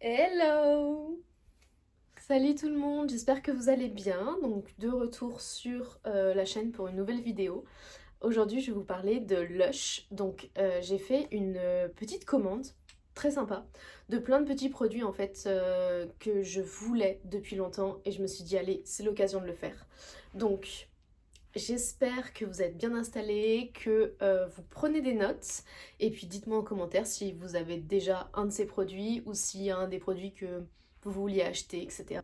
Hello! Salut tout le monde, j'espère que vous allez bien. Donc de retour sur la chaîne pour une nouvelle vidéo. Aujourd'hui je vais vous parler de Lush. Donc j'ai fait une petite commande très sympa de plein de petits produits en fait que je voulais depuis longtemps et je me suis dit allez c'est l'occasion de le faire. Donc j'espère que vous êtes bien installés, que vous prenez des notes et puis dites-moi en commentaire si vous avez déjà un de ces produits ou s'il y a un des produits que vous vouliez acheter, etc.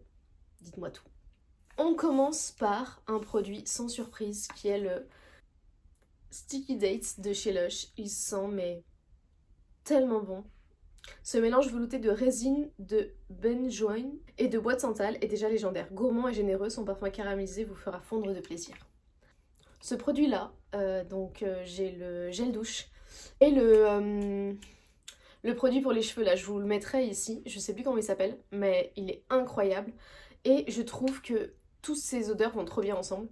Dites-moi tout. On commence par un produit sans surprise qui est le Sticky Dates de chez Lush. Il sent mais tellement bon. Ce mélange velouté de résine de benjoin et de bois de santal est déjà légendaire. Gourmand et généreux, son parfum caramélisé vous fera fondre de plaisir. Ce produit-là, j'ai le gel douche et le produit pour les cheveux là, je vous le mettrai ici, je sais plus comment il s'appelle, mais il est incroyable et je trouve que toutes ces odeurs vont trop bien ensemble.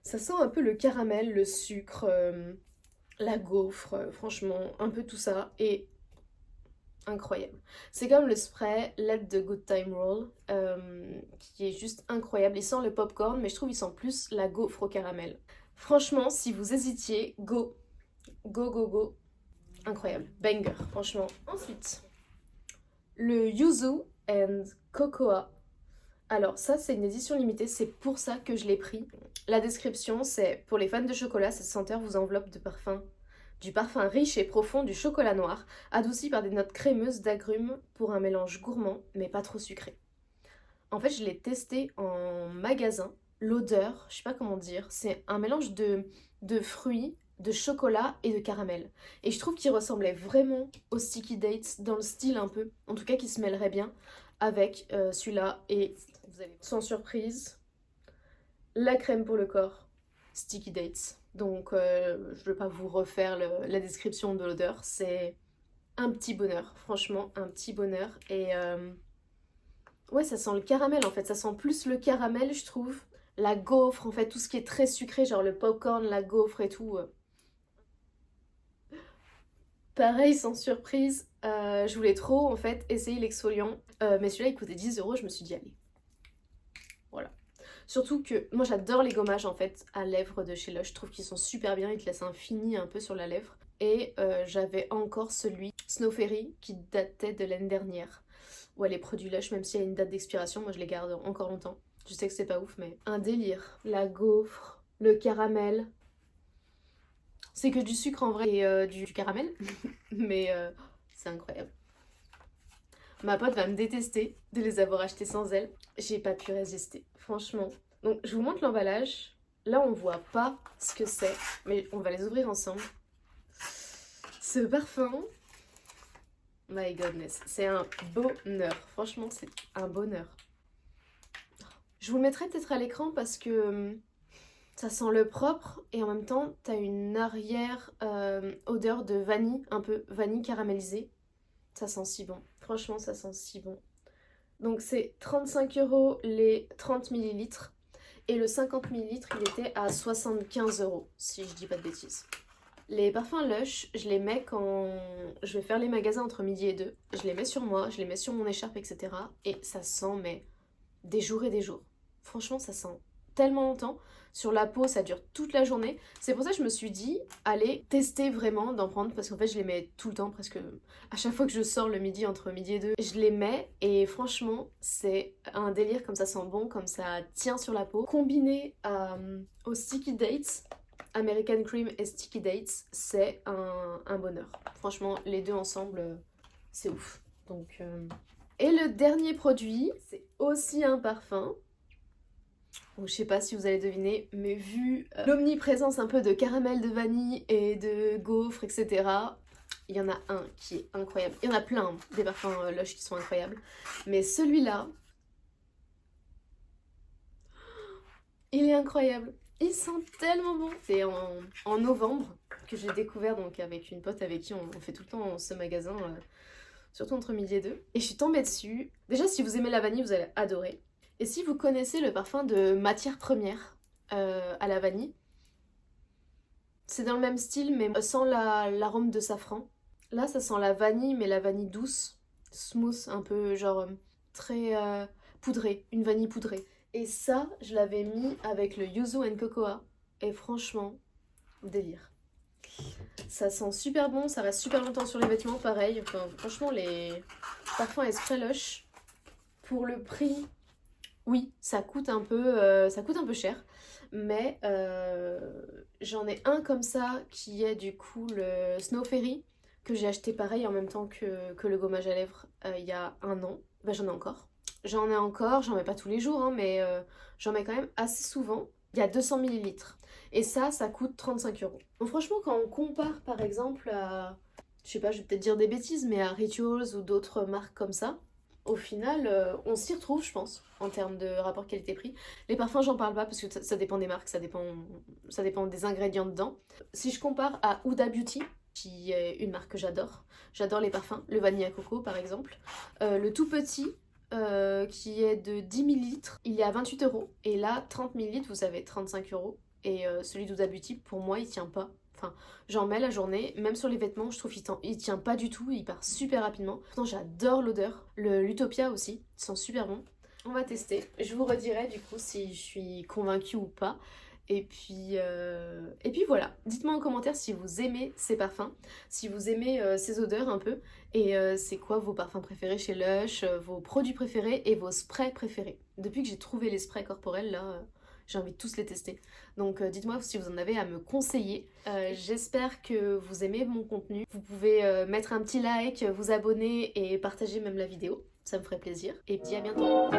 Ça sent un peu le caramel, le sucre, la gaufre, franchement, un peu tout ça et incroyable. C'est comme le spray Let the Good Time Roll qui est juste incroyable. Il sent le popcorn, mais je trouve il sent plus la gaufre au caramel. Franchement, si vous hésitiez, go, go, go, go. Incroyable, banger, franchement. Ensuite, le Yuzu and Cocoa. Alors ça, c'est une édition limitée, c'est pour ça que je l'ai pris. La description, c'est pour les fans de chocolat, cette senteur vous enveloppe de parfum. Du parfum riche et profond du chocolat noir, adouci par des notes crémeuses d'agrumes pour un mélange gourmand, mais pas trop sucré. En fait, je l'ai testé en magasin. L'odeur, je sais pas comment dire, c'est un mélange de fruits, de chocolat et de caramel. Et je trouve qu'il ressemblait vraiment au Sticky Dates dans le style un peu, en tout cas qui se mêlerait bien avec celui-là. Et vous allez sans surprise, la crème pour le corps, Sticky Dates. Donc je ne vais pas vous refaire la description de l'odeur, c'est un petit bonheur, franchement un petit bonheur. Et ouais, ça sent le caramel en fait, ça sent plus le caramel, je trouve. La gaufre, en fait, tout ce qui est très sucré, genre le popcorn, la gaufre et tout. Pareil, sans surprise, je voulais trop en fait essayer l'exfoliant, mais celui-là il coûtait 10 €, je me suis dit allez, voilà. Surtout que moi j'adore les gommages en fait à lèvres de chez Lush, je trouve qu'ils sont super bien, ils te laissent un fini un peu sur la lèvre. Et j'avais encore celui Snow Fairy qui datait de l'année dernière. Ouais, les produits Lush, même s'il y a une date d'expiration, moi je les garde encore longtemps. Je sais que c'est pas ouf, mais un délire. La gaufre, le caramel. C'est que du sucre en vrai et du caramel, mais c'est incroyable. Ma pote va me détester de les avoir achetés sans elle. J'ai pas pu résister, franchement. Donc je vous montre l'emballage. Là on voit pas ce que c'est, mais on va les ouvrir ensemble. Ce parfum, my goodness, c'est un bonheur. Franchement, c'est un bonheur. Je vous le mettrai peut-être à l'écran parce que ça sent le propre et en même temps, t'as une arrière odeur de vanille, un peu vanille caramélisée. Ça sent si bon. Franchement, ça sent si bon. Donc c'est 35 € les 30 millilitres et le 50 millilitres il était à 75 € si je dis pas de bêtises. Les parfums Lush, je les mets quand je vais faire les magasins entre midi et 2. Je les mets sur moi, je les mets sur mon écharpe, etc. Et ça sent mais des jours et des jours. Franchement, ça sent tellement longtemps. Sur la peau, ça dure toute la journée. C'est pour ça que je me suis dit, allez, tester vraiment d'en prendre. Parce qu'en fait, je les mets tout le temps, presque à chaque fois que je sors le midi, entre midi et 2. Je les mets et franchement, c'est un délire comme ça sent bon, comme ça tient sur la peau. Combiné aux Sticky Dates, American Cream et Sticky Dates, c'est un bonheur. Franchement, les deux ensemble, c'est ouf. Donc... Et le dernier produit, c'est aussi un parfum. Donc, je sais pas si vous allez deviner, mais vu l'omniprésence un peu de caramel de vanille et de gaufre, etc., il y en a un qui est incroyable. Il y en a plein, hein, des parfums Lush qui sont incroyables. Mais celui-là, il est incroyable. Il sent tellement bon. C'est en novembre que j'ai découvert donc avec une pote avec qui on fait tout le temps ce magasin, surtout entre midi et 2. Et je suis tombée dessus. Déjà, si vous aimez la vanille, vous allez adorer. Et si vous connaissez le parfum de matière première à la vanille, c'est dans le même style mais sans l'arôme de safran. Là, ça sent la vanille, mais la vanille douce. smooth, un peu genre très poudré, une vanille poudrée. Et ça, je l'avais mis avec le Yuzu and Cocoa. Et franchement, délire. Ça sent super bon, ça reste super longtemps sur les vêtements, pareil. Enfin, franchement, les parfums Esprit Lush, pour le prix, oui, ça coûte un peu cher. Mais j'en ai un comme ça qui est du coup le Snow Fairy, que j'ai acheté pareil en même temps que le gommage à lèvres il y a un an. Bah, j'en ai encore. J'en mets pas tous les jours, hein, mais j'en mets quand même assez souvent. Il y a 200 millilitres. Et ça coûte 35 €. Donc franchement, quand on compare par exemple à, je sais pas, je vais peut-être dire des bêtises, mais à Rituals ou d'autres marques comme ça, au final, on s'y retrouve, je pense, en termes de rapport qualité-prix. Les parfums, j'en parle pas parce que ça dépend des marques, ça dépend des ingrédients dedans. Si je compare à Huda Beauty, qui est une marque que j'adore les parfums, le vanilla coco par exemple, le tout petit, qui est de 10 millilitres, il est à 28 €. Et là, 30 millilitres, vous avez 35 €. Et celui d'Huda Beauty, pour moi, il tient pas. Enfin, j'en mets la journée, même sur les vêtements, je trouve qu'il tient pas du tout, il part super rapidement. Pourtant, j'adore l'odeur. L'Utopia aussi, ils sont super bons. On va tester. Je vous redirai du coup si je suis convaincue ou pas. Et puis voilà, dites-moi en commentaire si vous aimez ces parfums, si vous aimez ces odeurs un peu, et c'est quoi vos parfums préférés chez Lush, vos produits préférés et vos sprays préférés. Depuis que j'ai trouvé les sprays corporels, là, j'ai envie de tous les tester. Donc dites-moi si vous en avez à me conseiller. J'espère que vous aimez mon contenu. Vous pouvez mettre un petit like, vous abonner et partager même la vidéo. Ça me ferait plaisir. Et je vous dis à bientôt.